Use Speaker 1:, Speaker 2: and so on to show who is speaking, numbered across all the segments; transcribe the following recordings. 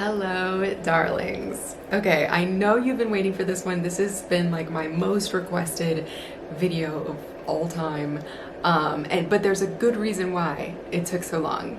Speaker 1: Hello, darlings. Okay, I know you've been waiting for this one. This has been like my most requested video of all time. But there's a good reason why it took so long.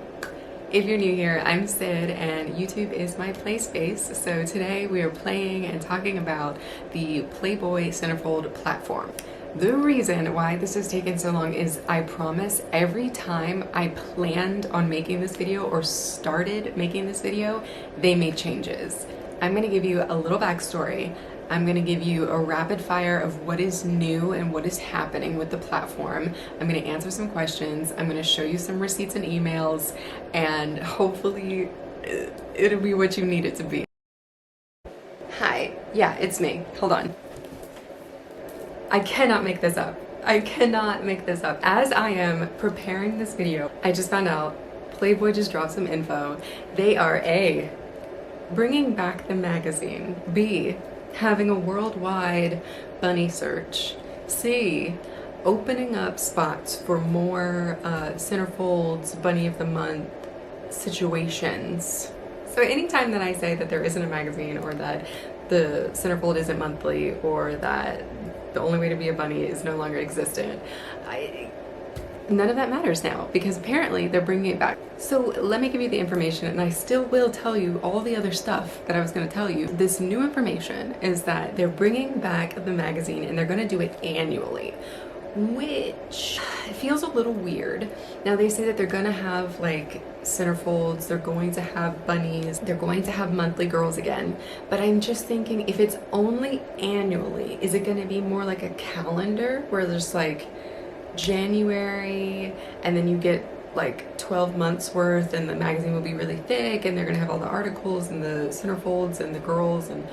Speaker 1: If you're new here, I'm Sid and YouTube is my play space. So today we are playing and talking about the Playboy Centerfold platform. The reason why this has taken so long is I promise every time I planned on making this video or started making this video, they made changes. I'm gonna give you a little backstory. I'm gonna give you a rapid fire of what is new and what is happening with the platform. I'm gonna answer some questions. I'm gonna show you some receipts and emails, and hopefully it'll be what you need it to be. Hi, yeah, it's me. Hold on. I cannot make this up. I cannot make this up. As I am preparing this video, I just found out Playboy just dropped some info. They are A, bringing back the magazine. B, having a worldwide bunny search. C, opening up spots for more Centerfold's Bunny of the Month situations. So anytime that I say that there isn't a magazine or that the Centerfold isn't monthly or that the only way to be a bunny is no longer existent, none of that matters now because apparently they're bringing it back. So let me give you the information, and I still will tell you all the other stuff that I was going to tell you. This new information is that they're bringing back the magazine and they're going to do it annually, which feels a little weird. Now they say that they're gonna have like centerfolds, they're going to have bunnies, they're going to have monthly girls again, but I'm just thinking, if it's only annually, is it gonna be more like a calendar where there's like January and then you get like 12 months worth and the magazine will be really thick and they're gonna have all the articles and the centerfolds and the girls, and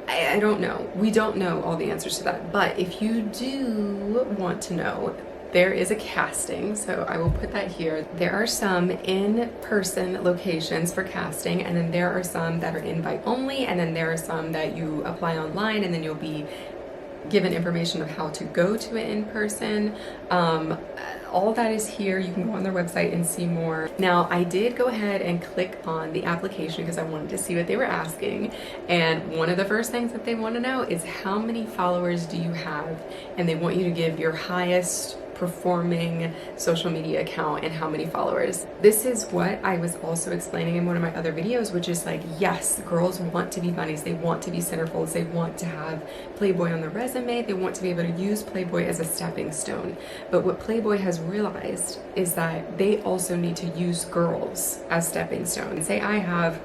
Speaker 1: I don't know. We don't know all the answers to that, but if you do want to know, there is a casting, so I will put that here. There are some in-person locations for casting, and then there are some that are invite only, and then there are some that you apply online and then you'll be given information of how to go to it in person. All that is here. You can go on their website and see more. Now, I did go ahead and click on the application because I wanted to see what they were asking. And one of the first things that they want to know is how many followers do you have? And they want you to give your highest performing social media account and how many followers. This is what I was also explaining in one of my other videos, which is like, yes, girls want to be bunnies, they want to be centerfolds, they want to have Playboy on their resume, they want to be able to use Playboy as a stepping stone. But what Playboy has realized is that they also need to use girls as stepping stones. Say I have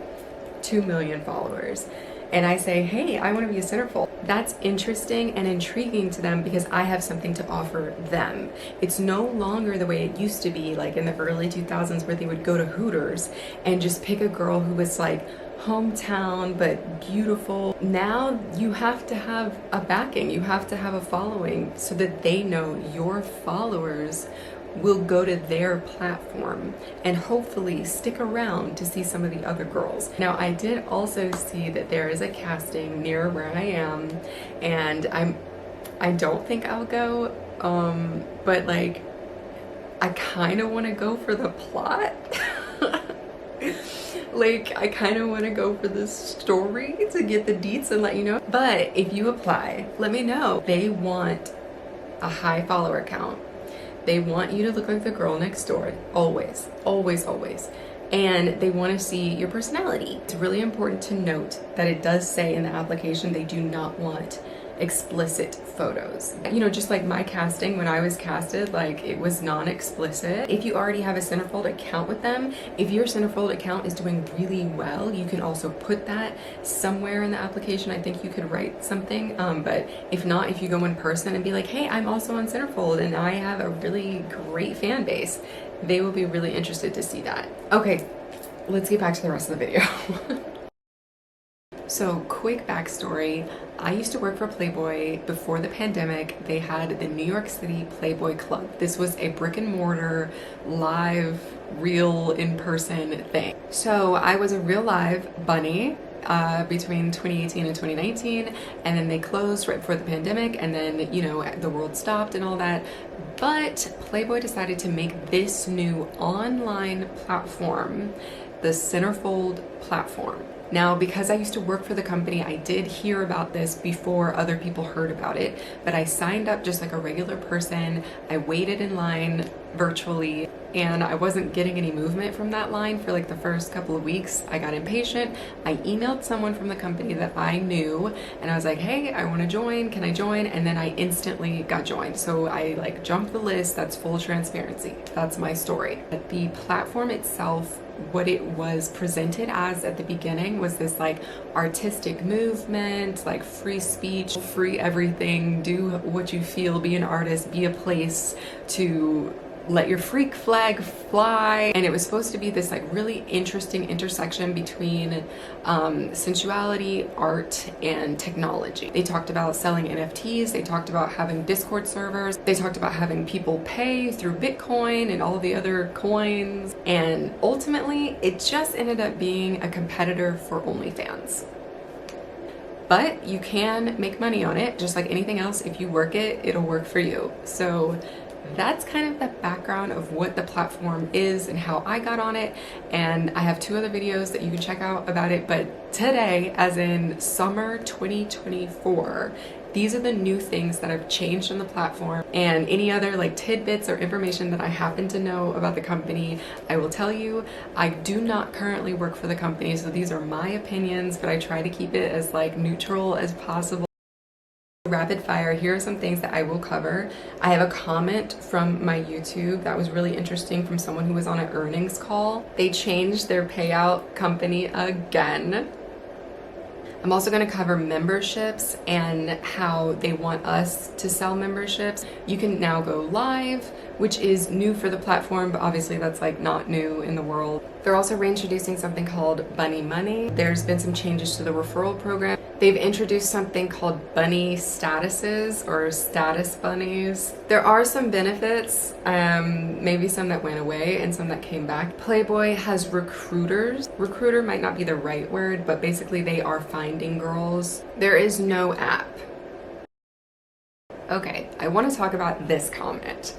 Speaker 1: 2 million followers and I say, hey, I want to be a centerfold. That's interesting and intriguing to them because I have something to offer them. It's no longer the way it used to be, like in the early 2000s, where they would go to Hooters and just pick a girl who was like hometown but beautiful. Now you have to have a backing, you have to have a following so that they know your followers will go to their platform and hopefully stick around to see some of the other girls. Now, I did also see that there is a casting near where I am, and I don't think I'll go, but like, I kind of want to go for the plot. Like, I kind of want to go for the story to get the deets and let you know. But if you apply, let me know. They want a high follower count. They want you to look like the girl next door, always, always, always. And they want to see your personality. It's really important to note that it does say in the application they do not want explicit photos. You know, just like my casting, when I was casted, like it was non-explicit. If you already have a Centerfold account with them, if your Centerfold account is doing really well, you can also put that somewhere in the application. I think you could write something, but if not, if you go in person and be like, hey, I'm also on Centerfold and I have a really great fan base, they will be really interested to see that. Okay, let's get back to the rest of the video. So, quick backstory. I used to work for Playboy before the pandemic. They had the New York City Playboy Club. This was a brick and mortar, live, real, in-person thing. So I was a real live bunny between 2018 and 2019, and then they closed right before the pandemic, and then, you know, the world stopped and all that. But Playboy decided to make this new online platform the Centerfold platform. Now, because I used to work for the company, I did hear about this before other people heard about it, but I signed up just like a regular person. I waited in line virtually, and I wasn't getting any movement from that line for like the first couple of weeks. I got impatient. I emailed someone from the company that I knew, and I was like, hey, I want to join, can I join? And then I instantly got joined. So I like jumped the list. That's full transparency. That's my story. But the platform itself, what it was presented as at the beginning was this like artistic movement, like free speech, free everything, do what you feel, be an artist, be a place to let your freak flag fly. And it was supposed to be this like really interesting intersection between sensuality, art, and technology. They talked about selling NFTs, they talked about having Discord servers, they talked about having people pay through Bitcoin and all of the other coins, and ultimately it just ended up being a competitor for OnlyFans. But you can make money on it, just like anything else. If you work it, it'll work for you. So that's kind of the background of what the platform is and how I got on it. And I have 2 other videos that you can check out about it. But today, as in summer 2024, these are the new things that have changed on the platform, and any other like tidbits or information that I happen to know about the company, I will tell you. I do not currently work for the company, so these are my opinions, but I try to keep it as like neutral as possible. Rapid fire, here are some things that I will cover. I have a comment from my YouTube that was really interesting from someone who was on an earnings call. They changed their payout company again. I'm also going to cover memberships and how they want us to sell memberships. You can now go live, which is new for the platform, but obviously that's like not new in the world. They're also reintroducing something called Bunny Money. There's been some changes to the referral program. They've introduced something called bunny statuses or status bunnies. There are some benefits, maybe some that went away and some that came back. Playboy has recruiters. Recruiter might not be the right word, but basically they are finding girls. There is no app. Okay, I want to talk about this comment.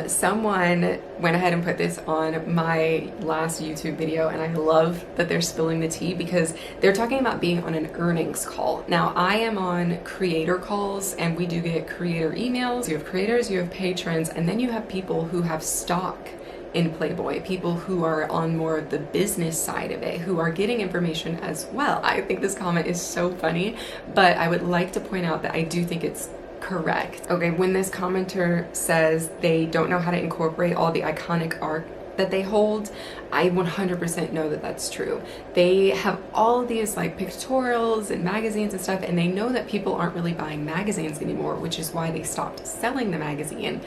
Speaker 1: Someone went ahead and put this on my last YouTube video, and I love that they're spilling the tea because they're talking about being on an earnings call. Now, I am on creator calls, and we do get creator emails. You have creators, you have patrons, and then you have people who have stock in Playboy, people who are on more of the business side of it, who are getting information as well. I think this comment is so funny, but I would like to point out that I do think it's correct. Okay, when this commenter says they don't know how to incorporate all the iconic art that they hold, I 100% know that that's true. They have all these like pictorials and magazines and stuff, and they know that people aren't really buying magazines anymore, which is why they stopped selling the magazine.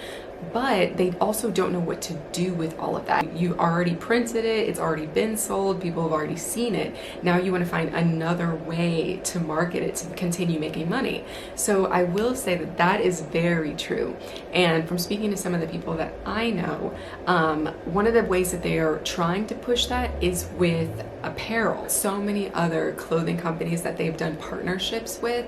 Speaker 1: But they also don't know what to do with all of that. You already printed it, it's already been sold, people have already seen it. Now you want to find another way to market it to continue making money. So I will say that that is very true. And from speaking to some of the people that I know, one of the ways that they are trying to push that is with apparel. So many other clothing companies that they've done partnerships with,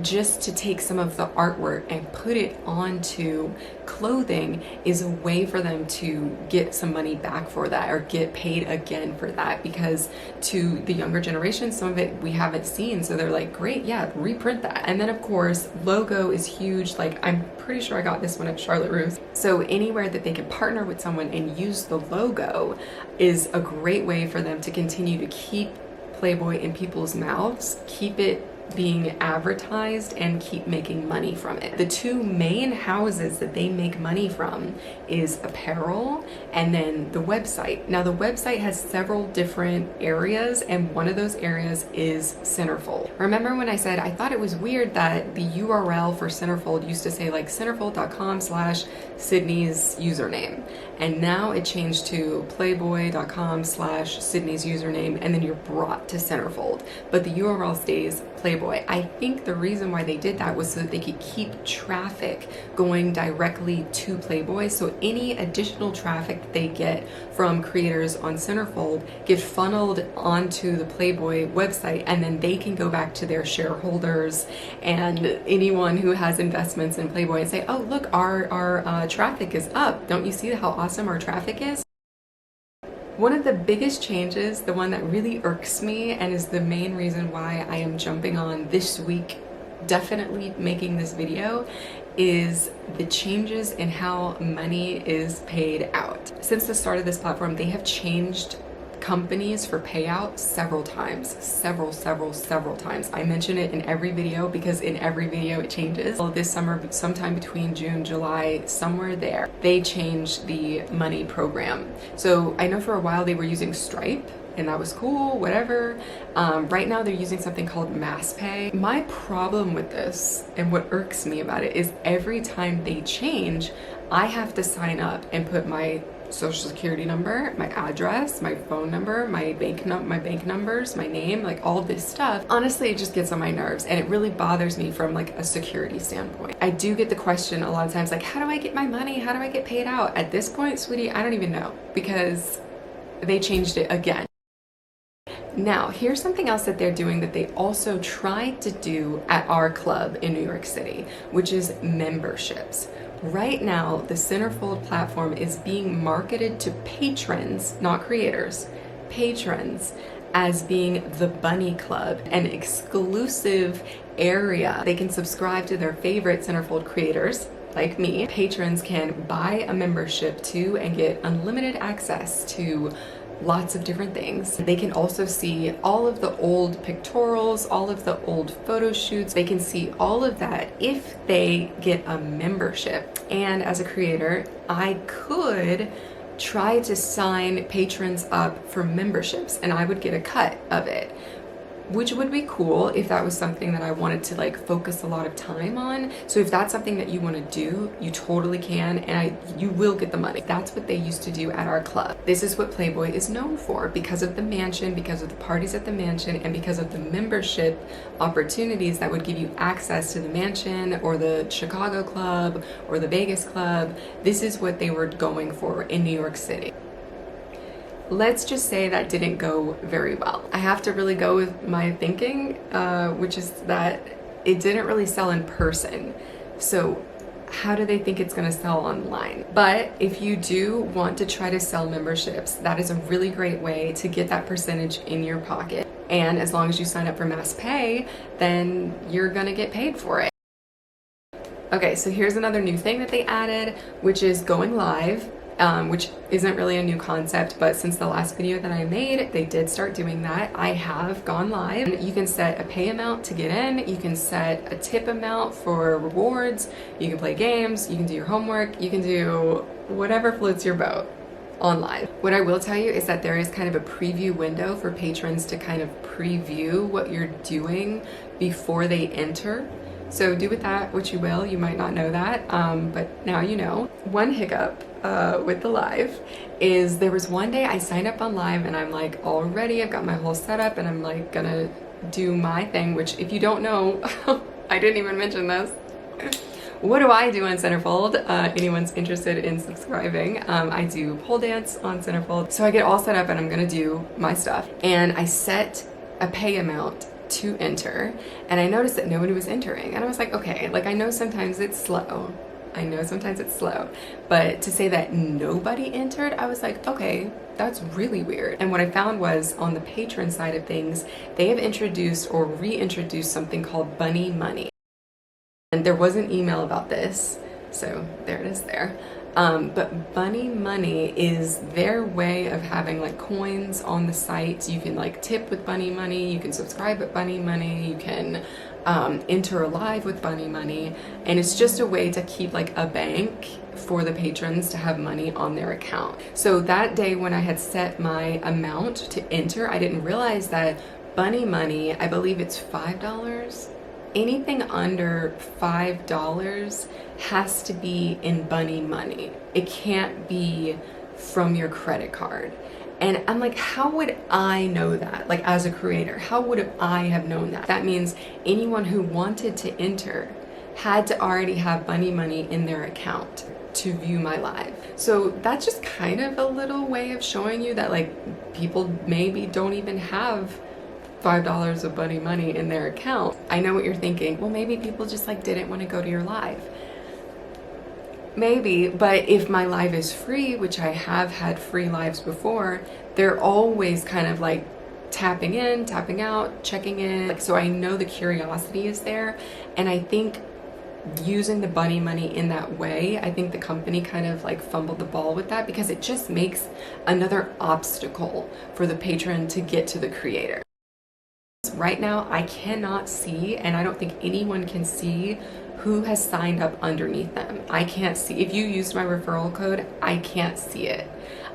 Speaker 1: just to take some of the artwork and put it onto clothing is a way for them to get some money back for that or get paid again for that, because to the younger generation, some of it we haven't seen, so they're like, great, yeah, reprint that. And then of course logo is huge. Like, I'm pretty sure I got this one at Charlotte Russe. So anywhere that they can partner with someone and use the logo is a great way for them to continue to keep Playboy in people's mouths, keep it being advertised, and keep making money from it. The 2 main houses that they make money from is apparel and then the website. Now the website has several different areas, and one of those areas is Centerfold. Remember when I said I thought it was weird that the URL for Centerfold used to say like centerfold.com/Sydney's username, and now it changed to playboy.com/Sydney's username, and then you're brought to Centerfold, but the URL stays Playboy. I think the reason why they did that was so that they could keep traffic going directly to Playboy. So any additional traffic that they get from creators on Centerfold get funneled onto the Playboy website, and then they can go back to their shareholders and anyone who has investments in Playboy and say, oh, look, our traffic is up. Don't you see how awesome our traffic is? One of the biggest changes, the one that really irks me and is the main reason why I am jumping on this week, definitely making this video, is the changes in how money is paid out. Since the start of this platform, they have changed companies for payout several times. Several times. I mention it in every video because in every video it changes. Well, this summer, sometime between June, July, somewhere there, they changed the money program. So I know for a while they were using Stripe, and that was cool, whatever. Right now they're using something called Mass Pay. My problem with this, and what irks me about it, is every time they change, I have to sign up and put my social security number, my address, my phone number, my bank numbers, my name, like all this stuff. Honestly, it just gets on my nerves, and it really bothers me from like a security standpoint. I do get the question a lot of times, like, how do I get my money? How do I get paid out? At this point, sweetie, I don't even know, because they changed it again. Now, here's something else that they're doing that they also tried to do at our club in New York City, which is memberships. Right now, the Centerfold platform is being marketed to patrons, not creators, patrons, as being the Bunny Club, an exclusive area. They can subscribe to their favorite Centerfold creators, like me. Patrons can buy a membership to and get unlimited access to lots of different things. They can also see all of the old pictorials, all of the old photo shoots. They can see all of that if they get a membership. And as a creator, I could try to sign patrons up for memberships, and I would get a cut of it, which would be cool if that was something that I wanted to like focus a lot of time on. So if that's something that you want to do, you totally can, and you will get the money. That's what they used to do at our club. This is what Playboy is known for, because of the mansion, because of the parties at the mansion, and because of the membership opportunities that would give you access to the mansion or the Chicago club or the Vegas club. This is what they were going for in New York City. Let's just say that didn't go very well. I have to really go with my thinking, which is that it didn't really sell in person. So how do they think it's gonna sell online? But if you do want to try to sell memberships, that is a really great way to get that percentage in your pocket. And as long as you sign up for Mass Pay, then you're gonna get paid for it. Okay, so here's another new thing that they added, which is going live. Which isn't really a new concept, but since the last video that I made, they did start doing that. I have gone live. You can set a pay amount to get in. You can set a tip amount for rewards. You can play games. You can do your homework. You can do whatever floats your boat on live. What I will tell you is that there is kind of a preview window for patrons to kind of preview what you're doing before they enter. So do with that what you will. You might not know that, but now you know. One hiccup with the live is there was one day I signed up on live and I'm like, already I've got my whole setup and I'm like gonna do my thing, which if you don't know, I didn't even mention this. What do I do on Centerfold? Anyone's interested in subscribing. I do pole dance on Centerfold. So I get all set up and I'm gonna do my stuff. And I set a pay amount to enter, and I noticed that nobody was entering. And I was like, okay, like I know sometimes it's slow. But to say that nobody entered, I was like, okay, that's really weird. And what I found was on the patron side of things, they have introduced or reintroduced something called Bunny Money. And there was an email about this, so there it is there. But Bunny Money is their way of having like coins on the site. You can like tip with Bunny Money, you can subscribe with Bunny Money, you can enter live with Bunny Money, and it's just a way to keep like a bank for the patrons to have money on their account. So that day when I had set my amount to enter, I didn't realize that Bunny Money, I believe it's $5. Anything under $5 has to be in Bunny Money. It can't be from your credit card. And I'm like, how would I know that? Like as a creator, how would I have known that? That means anyone who wanted to enter had to already have Bunny Money in their account to view my live. So that's just kind of a little way of showing you that like people maybe don't even have $5 of Bunny Money in their account. I know what you're thinking. Well, maybe people just like didn't want to go to your live. maybe, but if my live is free, which I have had free lives before, they're always kind of like tapping in, tapping out, checking in. Like, so I know the curiosity is there. And I think using the bunny money in that way, I think the company kind of like fumbled the ball with that, because it just makes another obstacle for the patron to get to the creator. Right now, I cannot see, and I don't think anyone can see, who has signed up underneath them. I can't see. If you used my referral code, I can't see it.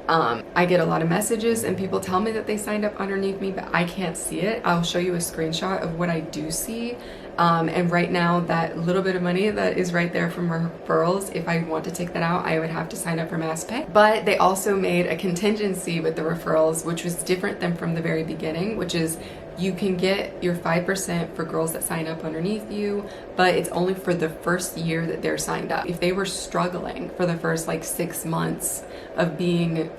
Speaker 1: I get a lot of messages and people tell me that they signed up underneath me, but I can't see it. I'll show you a screenshot of what I do see. And right now, that little bit of money that is right there from referrals, if I want to take that out, I would have to sign up for mass pay. But they also made a contingency with the referrals, which was different than from the very beginning, which is you can get your 5% for girls that sign up underneath you, but it's only for the first year that they're signed up. If they were struggling for the first like 6 months of being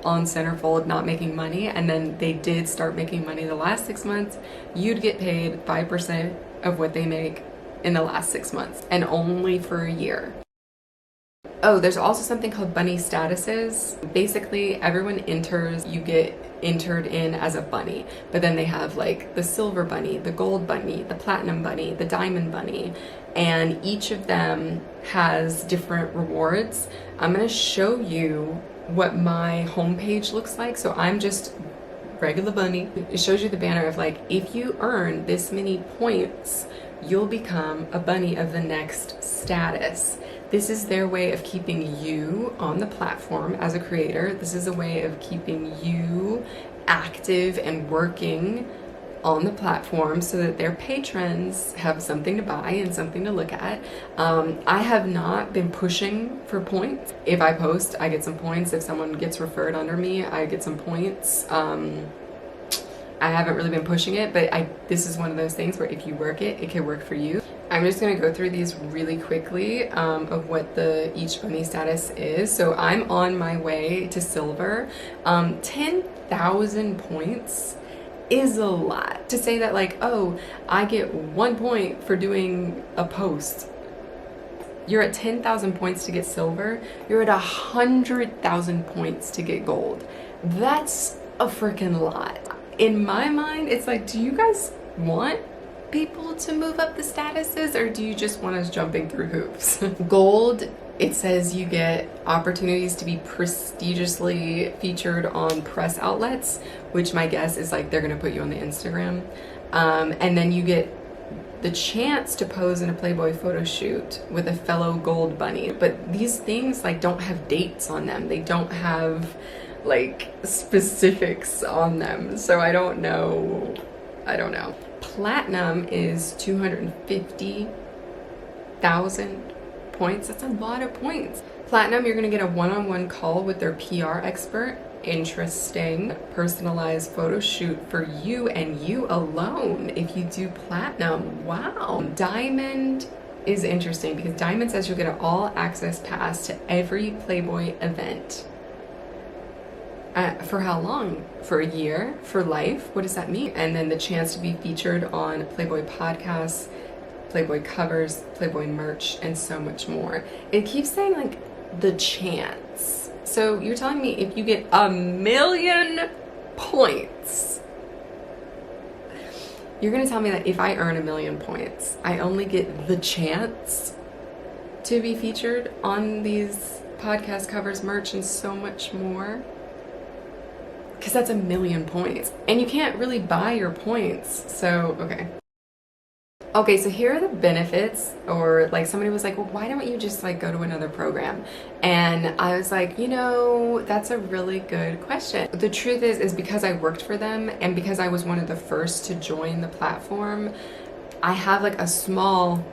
Speaker 1: on Centerfold, not making money, and then they did start making money the last 6 months, you'd get paid 5% of what they make in the last 6 months, and only for a year. Oh, there's also something called bunny statuses. Basically, everyone enters, you get entered in as a bunny, but then they have like the silver bunny, the gold bunny, the platinum bunny, the diamond bunny, and each of them has different rewards. I'm gonna show you what my homepage looks like. So I'm just regular bunny. It shows you the banner of like, if you earn this many points, you'll become a bunny of the next status. This is their way of keeping you on the platform as a creator. This is a way of keeping you active and working on the platform so that their patrons have something to buy and something to look at. I have not been pushing for points. If I post, I get some points. If someone gets referred under me, I get some points. I haven't really been pushing it, but this is one of those things where if you work it, it can work for you. I'm just gonna go through these really quickly of what each bunny status is. So I'm on my way to silver. 10,000 points is a lot. To say that like, oh, I get 1 point for doing a post. You're at 10,000 points to get silver. You're at 100,000 points to get gold. That's a freaking lot. In my mind, it's like, do you guys want people to move up the statuses, or do you just want us jumping through hoops? Gold, it says you get opportunities to be prestigiously featured on press outlets, which my guess is like they're gonna put you on the Instagram. And then you get the chance to pose in a Playboy photo shoot with a fellow gold bunny. But these things like don't have dates on them. They don't have like specifics on them. So I don't know. Platinum is 250,000 points. That's a lot of points. Platinum, you're gonna get a one-on-one call with their PR expert. Interesting. Personalized photo shoot for you and you alone if you do platinum. Wow. Diamond is interesting because Diamond says you'll get an all-access pass to every Playboy event. For how long? For a year? For life? What does that mean? And then the chance to be featured on Playboy podcasts, Playboy covers, Playboy merch, and so much more. It keeps saying like the chance. So you're telling me if you get 1,000,000 points, you're gonna tell me that if I earn 1,000,000 points, I only get the chance to be featured on these podcast covers, merch, and so much more? Because that's 1,000,000 points. And you can't really buy your points. So, okay, so here are the benefits. Or like somebody was like, well, why don't you just like go to another program? And I was like, you know, that's a really good question. The truth is because I worked for them and because I was one of the first to join the platform, I have like a small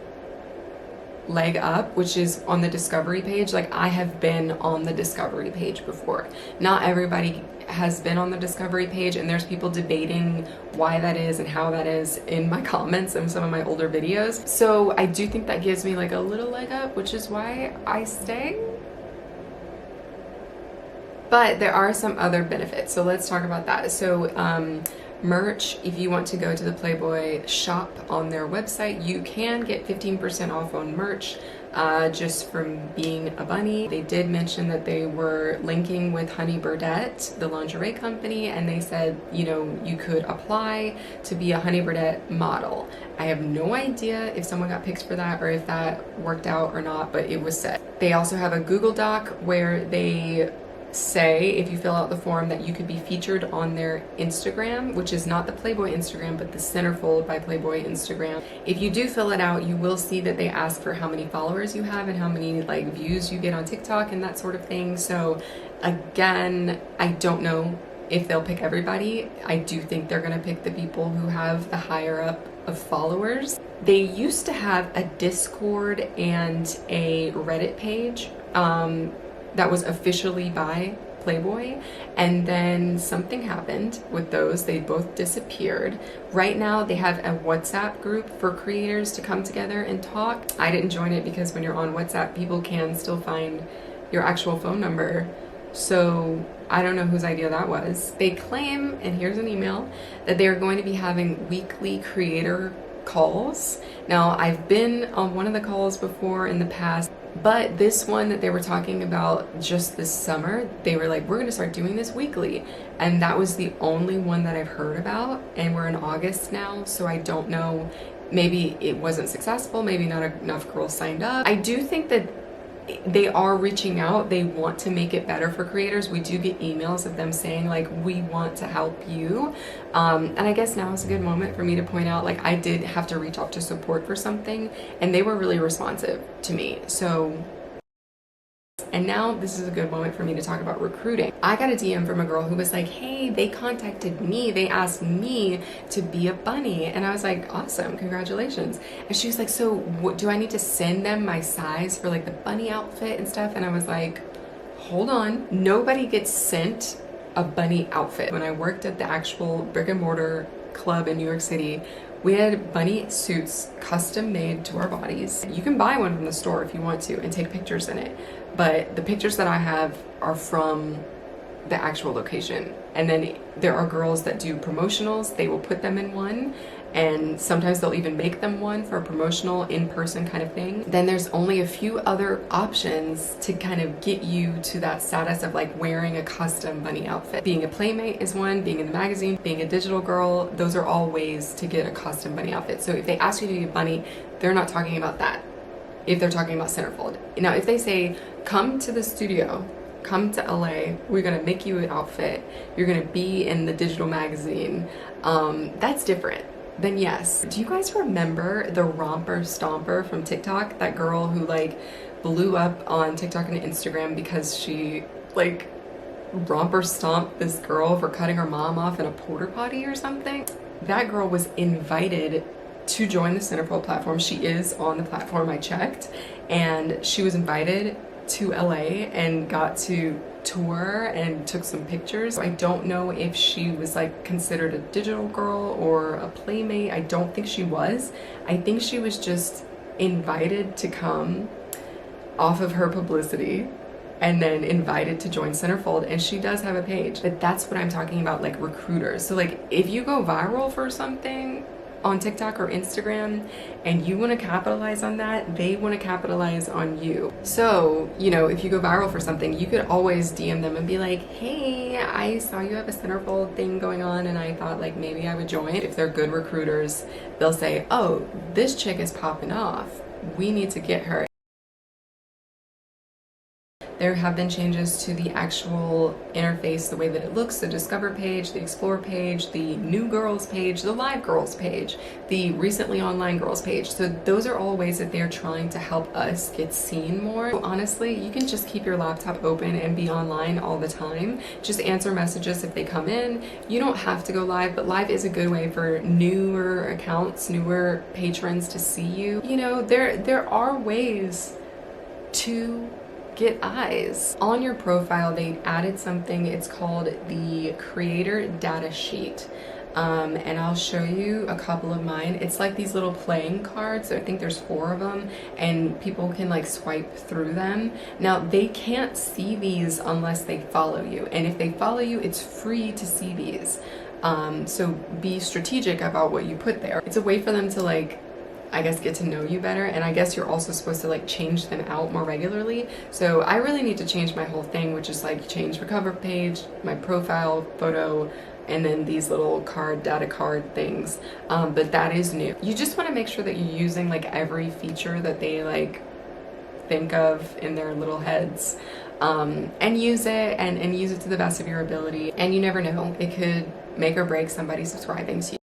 Speaker 1: leg up, which is on the discovery page. Like I have been on the discovery page before. Not everybody has been on the discovery page, and there's people debating why that is and how that is in my comments and some of my older videos. So I do think that gives me like a little leg up, which is why I stay. But there are some other benefits, so let's talk about that. So merch, if you want to go to the Playboy shop on their website, you can get 15% off on merch. just from being a bunny. They did mention that they were linking with Honey Birdette, the lingerie company, and they said, you know, you could apply to be a Honey Birdette model. I have no idea if someone got picked for that or if that worked out or not, but it was said. They also have a Google Doc where they say, if you fill out the form, that you could be featured on their Instagram, which is not the Playboy Instagram, but the Centerfold by Playboy Instagram. If you do fill it out, you will see that they ask for how many followers you have and how many like views you get on TikTok and that sort of thing. So again, I don't know if they'll pick everybody. I do think they're gonna pick the people who have the higher up of followers. They used to have a Discord and a Reddit page that was officially by Playboy, and then something happened with those. They both disappeared. Right now they have a WhatsApp group for creators to come together and talk. I didn't join it because when you're on WhatsApp, people can still find your actual phone number. So I don't know whose idea that was. They claim, and here's an email, that they are going to be having weekly creator calls. Now, I've been on one of the calls before in the past, but this one that they were talking about just this summer, they were like, we're gonna start doing this weekly. And that was the only one that I've heard about. And we're in August now, so I don't know, maybe it wasn't successful, maybe not enough girls signed up. I do think that they are reaching out. They want to make it better for creators. We do get emails of them saying like, we want to help you. And I guess now is a good moment for me to point out, like, I did have to reach out to support for something and they were really responsive to me. So, and now this is a good moment for me to talk about recruiting. I got a DM from a girl who was like, hey, they contacted me. They asked me to be a bunny. And I was like, awesome, congratulations. And she was like, so what, do I need to send them my size for like the bunny outfit and stuff? And I was like, hold on. Nobody gets sent a bunny outfit. When I worked at the actual brick and mortar club in New York City, we had bunny suits custom made to our bodies. You can buy one from the store if you want to and take pictures in it. But the pictures that I have are from the actual location. And then there are girls that do promotionals. They will put them in one, and sometimes they'll even make them one for a promotional in-person kind of thing. Then there's only a few other options to kind of get you to that status of like wearing a custom bunny outfit. Being a playmate is one, being in the magazine, being a digital girl, those are all ways to get a custom bunny outfit. So if they ask you to be a bunny, they're not talking about that. If they're talking about Centerfold. Now, if they say, come to the studio, come to LA, we're gonna make you an outfit, you're gonna be in the digital magazine, that's different. Then yes. Do you guys remember the Romper Stomper from TikTok? That girl who like blew up on TikTok and Instagram because she like romper stomped this girl for cutting her mom off in a porta potty or something? That girl was invited to join the Centerfold platform. She is on the platform, I checked, and she was invited to LA and got to tour and took some pictures. I don't know if she was like considered a digital girl or a playmate. I don't think she was. I think she was just invited to come off of her publicity and then invited to join Centerfold, and she does have a page. But that's what I'm talking about, like recruiters. So like if you go viral for something on TikTok or Instagram and you want to capitalize on that, they want to capitalize on you. So, you know, if you go viral for something, you could always DM them and be like, hey, I saw you have a Centerfold thing going on and I thought like maybe I would join. If they're good recruiters, they'll say, oh, this chick is popping off, we need to get her. There have been changes to the actual interface, the way that it looks, the Discover page, the Explore page, the New Girls page, the Live Girls page, the Recently Online Girls page. So those are all ways that they're trying to help us get seen more. So honestly, you can just keep your laptop open and be online all the time. Just answer messages if they come in. You don't have to go live, but live is a good way for newer accounts, newer patrons to see you. You know, there are ways to get eyes. On your profile, they added something, it's called the creator data sheet. And I'll show you a couple of mine. It's like these little playing cards. I think there's 4 of them and people can like swipe through them. Now they can't see these unless they follow you. And if they follow you, it's free to see these. So be strategic about what you put there. It's a way for them to like I guess, get to know you better. And I guess you're also supposed to like change them out more regularly. So I really need to change my whole thing, which is like change the cover page, my profile photo, and then these little data card things. But that is new. You just want to make sure that you're using like every feature that they like think of in their little heads, and use it, and use it to the best of your ability. And you never know, it could make or break somebody subscribing to you.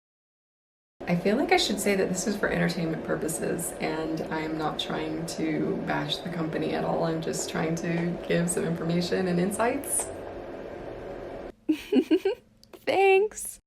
Speaker 1: I feel like I should say that this is for entertainment purposes, and I am not trying to bash the company at all. I'm just trying to give some information and insights.
Speaker 2: Thanks.